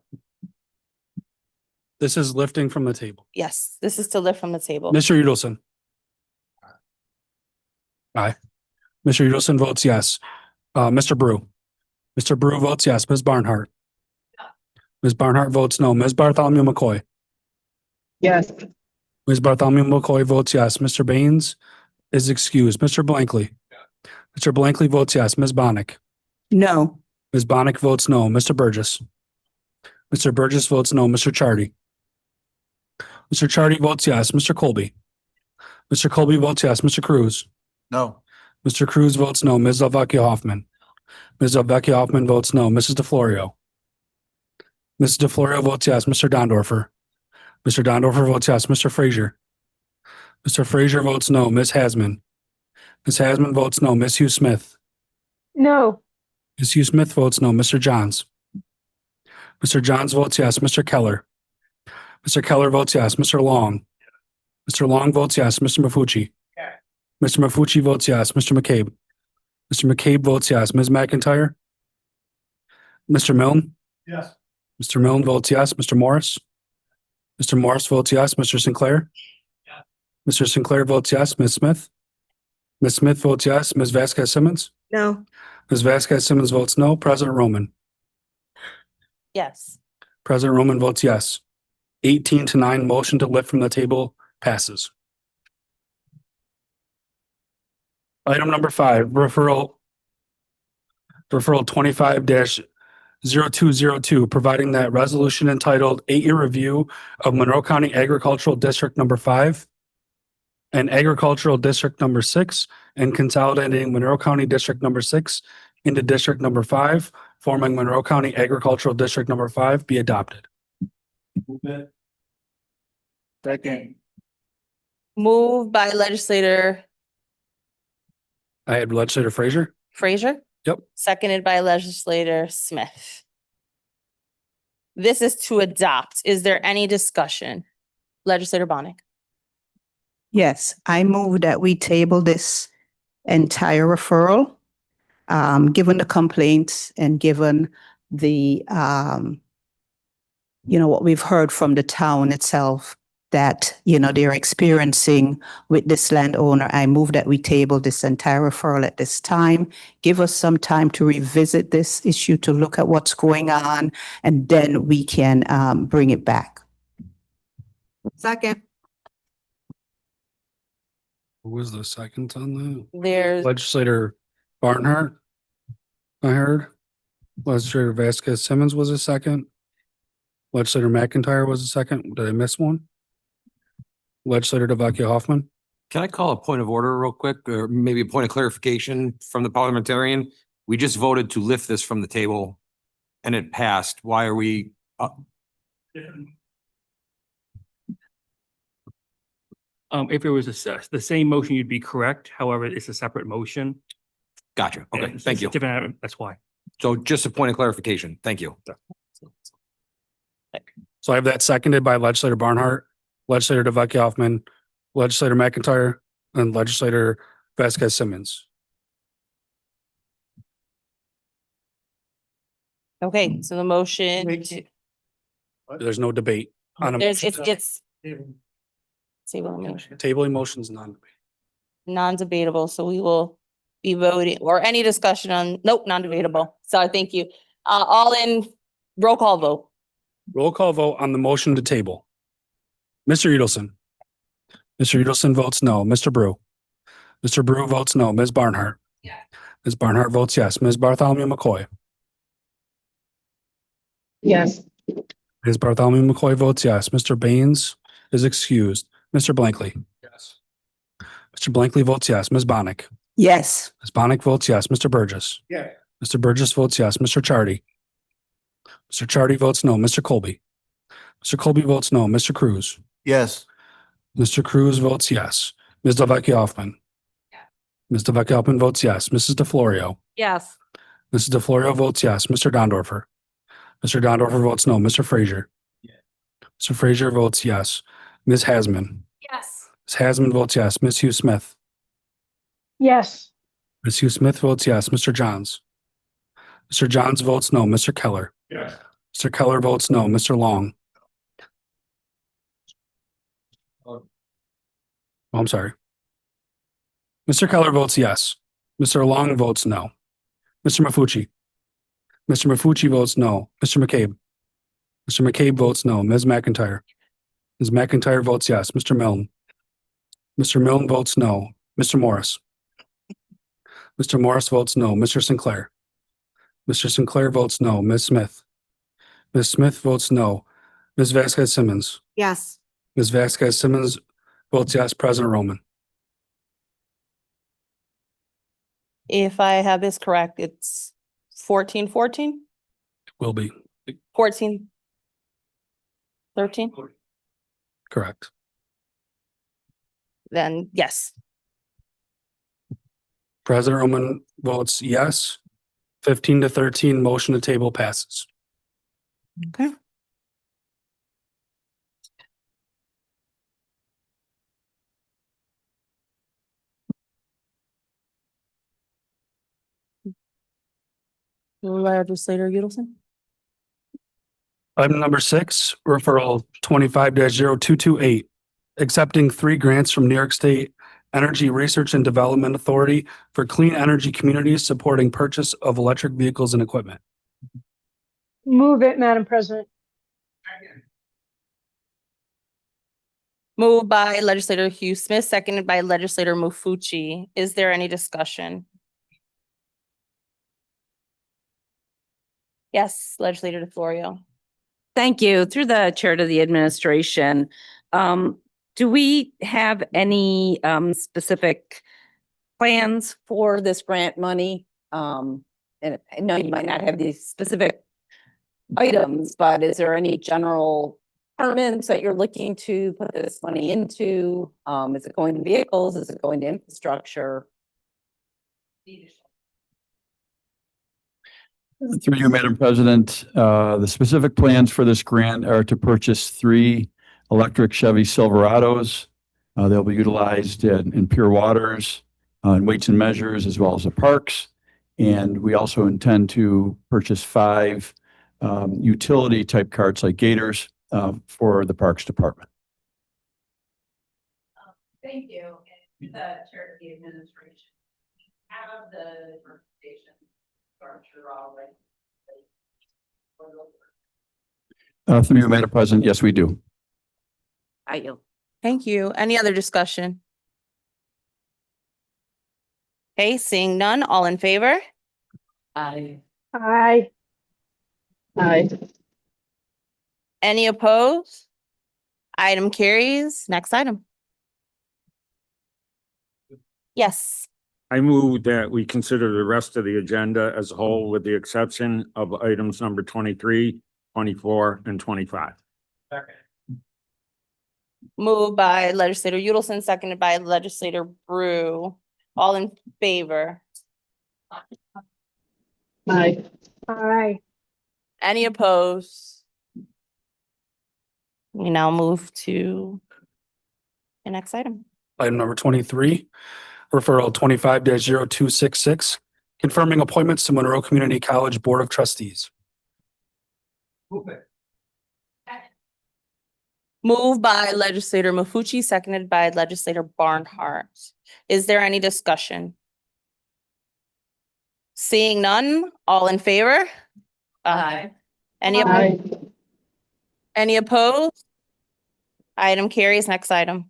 A: This is lifting from the table.
E: Yes, this is to lift from the table.
A: Mr. Udelson. Aye. Mr. Udelson votes yes. Mr. Brew. Mr. Brew votes yes. Ms. Barnhart. Ms. Barnhart votes no. Ms. Bartholomew McCoy.
C: Yes.
A: Ms. Bartholomew McCoy votes yes. Mr. Baines is excused. Mr. Blankley. Mr. Blankley votes yes. Ms. Bonnick.
I: No.
A: Ms. Bonnick votes no. Mr. Burgess. Mr. Burgess votes no. Mr. Chardy. Mr. Chardy votes yes. Mr. Colby. Mr. Colby votes yes. Mr. Cruz.
K: No.
A: Mr. Cruz votes no. Ms. Delvecchio Hoffman. Ms. Delvecchio Hoffman votes no. Mrs. DeFlorio. Mrs. DeFlorio votes yes. Mr. Dondorfer. Mr. Dondorfer votes yes. Mr. Frazier. Mr. Frazier votes no. Ms. Hasman. Ms. Hasman votes no. Ms. Hugh Smith.
C: No.
A: Ms. Hugh Smith votes no. Mr. Johns. Mr. Johns votes yes. Mr. Keller. Mr. Keller votes yes. Mr. Long. Mr. Long votes yes. Mr. Mafucci. Mr. Mafucci votes yes. Mr. McCabe. Mr. McCabe votes yes. Ms. McIntyre. Mr. Milne.
K: Yes.
A: Mr. Milne votes yes. Mr. Morris. Mr. Morris votes yes. Mr. Sinclair. Mr. Sinclair votes yes. Ms. Smith. Ms. Smith votes yes. Ms. Vasquez Simmons.
H: No.
A: Ms. Vasquez Simmons votes no. President Roman.
E: Yes.
A: President Roman votes yes. 18-9, motion to lift from the table passes. Item number 5, referral 25-0202, providing that resolution entitled 8-Year Review of Monroe County Agricultural District Number 5 and Agricultural District Number 6 and consolidating Monroe County District Number 6 into District Number 5, forming Monroe County Agricultural District Number 5 be adopted.
K: Second.
E: Moved by legislator
A: I had legislator Frazier.
E: Frazier.
A: Yep.
E: Seconded by legislator Smith. This is to adopt. Is there any discussion? Legislator Bonnick.
U: Yes, I move that we table this entire referral, given the complaints and given the, what we've heard from the town itself that, they're experiencing with this landowner. I move that we table this entire referral at this time. Give us some time to revisit this issue, to look at what's going on, and then we can bring it back.
H: Second.
A: Who was the second on that?
E: There's
A: Legislator Barnhart, I heard. Legislator Vasquez Simmons was a second. Legislator McIntyre was a second. Did I miss one? Legislator Delvecchio Hoffman.
F: Can I call a point of order real quick, or maybe a point of clarification from the parliamentarian? We just voted to lift this from the table and it passed. Why are we?
V: If it was the same motion, you'd be correct. However, it's a separate motion.
F: Gotcha. Okay,
V: It's
F: thank you.
V: different, that's why.
F: So just a point of clarification. Thank you.
A: So I have that seconded by Legislator Barnhart, Legislator DeVecchia Hoffman, Legislator McIntyre, and Legislator Vasquez Simmons.
E: Okay, so the motion,
A: There's no debate on a
E: there's,
A: motion.
E: it's table motion,
A: Tabling motions non.
E: non-debatable, so we will be voting, or any discussion on, nope, non-debatable. So thank you. All in, roll call vote.
A: Roll call vote on the motion to table. Mr. Edelson. Mr. Edelson votes no. Mr. Brew. Mr. Brew votes no. Ms. Barnhart. Ms. Barnhart votes yes. Ms. Bartholomew McCoy.
C: Yes.
A: Ms. Bartholomew McCoy votes yes. Mr. Baines is excused. Mr. Blankley.
F: Yes.
A: Mr. Blankley votes yes. Ms. Bonnick.
U: Yes.
A: Ms. Bonnick votes yes. Mr. Burgess.
F: Yeah.
A: Mr. Burgess votes yes. Mr. Chardy. Mr. Chardy votes no. Mr. Colby. Mr. Colby votes no. Mr. Cruz.
T: Yes.
A: Mr. Cruz votes yes. Ms. DeVecchia Hoffman. Ms. DeVecchia Hoffman votes yes. Mrs. DeFlorio.
E: Yes.
A: Mrs. DeFlorio votes yes. Mr. Dondorfer. Mr. Dondorfer votes no. Mr. Frazier. Mr. Frazier votes yes. Ms. Hasman.
E: Yes.
A: Ms. Hasman votes yes. Ms. Hugh Smith.
C: Yes.
A: Ms. Hugh Smith votes yes. Mr. Johns. Mr. Johns votes no. Mr. Keller.
F: Yes.
A: Mr. Keller votes no. Mr. Long. Oh, I'm sorry. Mr. Keller votes yes. Mr. Long votes no. Mr. Mafucci. Mr. Mafucci votes no. Mr. McCabe. Mr. McCabe votes no. Ms. McIntyre. Ms. McIntyre votes yes. Mr. Milne. Mr. Milne votes no. Mr. Morris. Mr. Morris votes no. Mr. Sinclair. Mr. Sinclair votes no. Ms. Smith. Ms. Smith votes no. Ms. Vasquez Simmons.
E: Yes.
A: Ms. Vasquez Simmons votes yes. President Roman.
E: If I have this correct, it's 14-14?
A: Will be
E: 14? 13?
A: correct.
E: Then yes.
A: President Roman votes yes. 15-13, motion to table passes.
E: Okay. Legislator Udelson?
A: Item number 6, referral 25-0228, accepting 3 grants from New York State Energy Research and Development Authority for clean energy communities supporting purchase of electric vehicles and equipment.
C: Move it, Madam President.
E: Moved by legislator Hugh Smith, seconded by legislator Mufucci. Is there any discussion? Yes, legislator DeFlorio.
W: Thank you. Through the chair to the administration, do we have any specific plans for this grant money? And I know you might not have these specific items, but is there any general departments that you're looking to put this money into? Is it going to vehicles? Is it going to infrastructure?
X: Through you, Madam President, the specific plans for this grant are to purchase 3 electric Chevy Silverados. They'll be utilized in Pure Waters, in weights and measures, as well as the parks. And we also intend to purchase 5 utility type carts like Gators for the Parks Department.
W: Thank you. And the chair of the administration, have the transportation structure already.
X: Through you, Madam President, yes, we do.
W: I yield.
E: Thank you. Any other discussion? Okay, seeing none, all in favor?
W: Aye.
C: Aye. Aye.
E: Any opposed? Item carries. Next item. Yes.
B: I move that we consider the rest of the agenda as a whole with the exception of items number 23, 24, and 25.
E: Moved by legislator Udelson, seconded by legislator Brew. All in favor?
C: Aye. Aye.
E: Any opposed? We now move to the next item.
A: Item number 23, referral 25-0266, confirming appointments to Monroe Community College Board of Trustees.
E: Moved by legislator Mafucci, seconded by legislator Barnhart. Is there any discussion? Seeing none, all in favor?
W: Aye.
E: Any
C: Aye.
E: Any opposed? Item carries. Next item.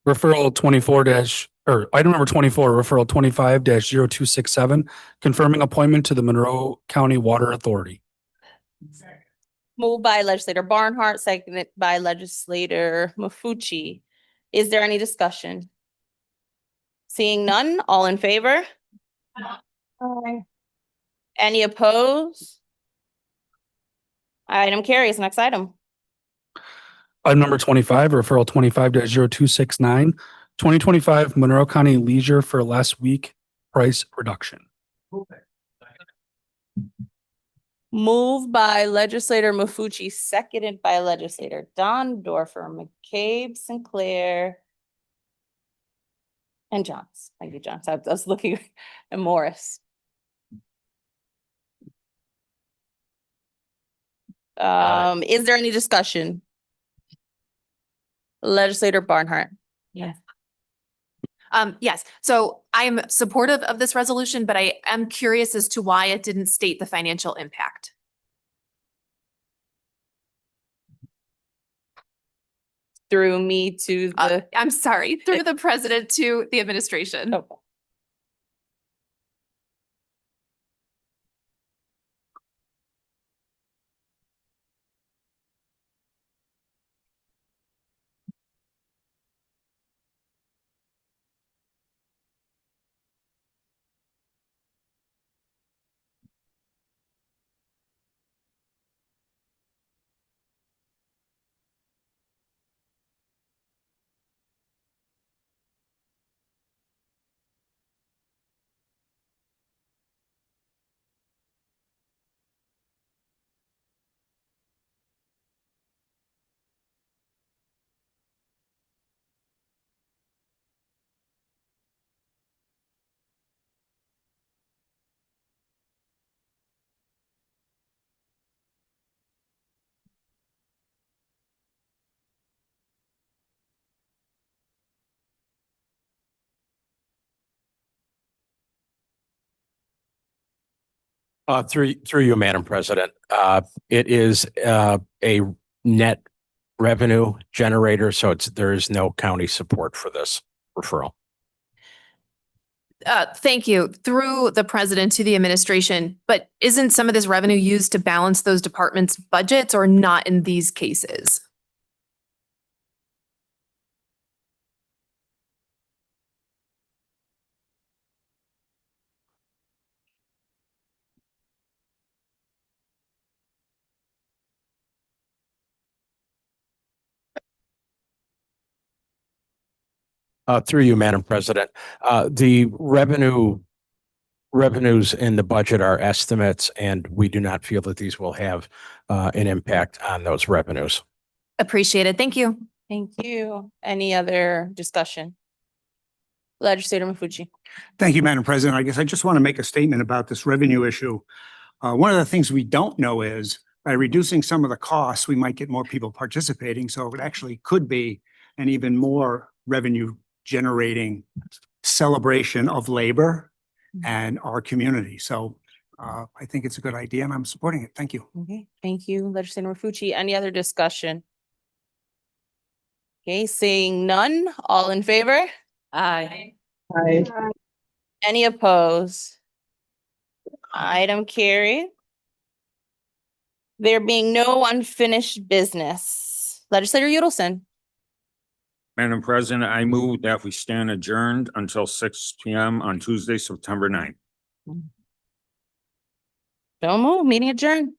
A: Referral 24 item number 24, referral 25-0267, confirming appointment to the Monroe County Water Authority.
E: Moved by legislator Barnhart, seconded by legislator Mafucci. Is there any discussion? Seeing none, all in favor?
C: Aye.
E: Any opposed? Item carries. Next item.
A: Item number 25, referral 25-0269, 2025 Monroe County Leisure for Less Week Price Reduction.
E: Moved by legislator Mafucci, seconded by legislator Dondorfer, McCabe, Sinclair, and Johns. Thank you, Johns. I was looking at Morris. Is there any discussion? Legislator Barnhart.
D: Yes. Yes, so I'm supportive of this resolution, but I am curious as to why it didn't state the financial impact.
E: Through me to the.
D: I'm sorry, through the president to the administration.
E: Okay.
F: Through you, Madam President, it is a net revenue generator, so there is no county support for this referral.
D: Thank you. Through the president to the administration, but isn't some of this revenue used to balance those departments' budgets or not in these cases?
F: Through you, Madam President, the revenues in the budget are estimates, and we do not feel that these will have an impact on those revenues.
D: Appreciated. Thank you.
E: Thank you. Any other discussion? Legislator Mafucci.
R: Thank you, Madam President. I guess I just want to make a statement about this revenue issue. One of the things we don't know is by reducing some of the costs, we might get more people participating. So it actually could be an even more revenue generating celebration of labor and our community. So I think it's a good idea and I'm supporting it. Thank you.
E: Okay, thank you, Legislator Mafucci. Any other discussion? Okay, seeing none, all in favor?
W: Aye.
C: Aye.
E: Any opposed? Item carried. There being no unfinished business. Legislator Udelson.
B: Madam President, I move that we stand adjourned until 6 p.m. on Tuesday, September 9th.
E: Don't move, meeting adjourned.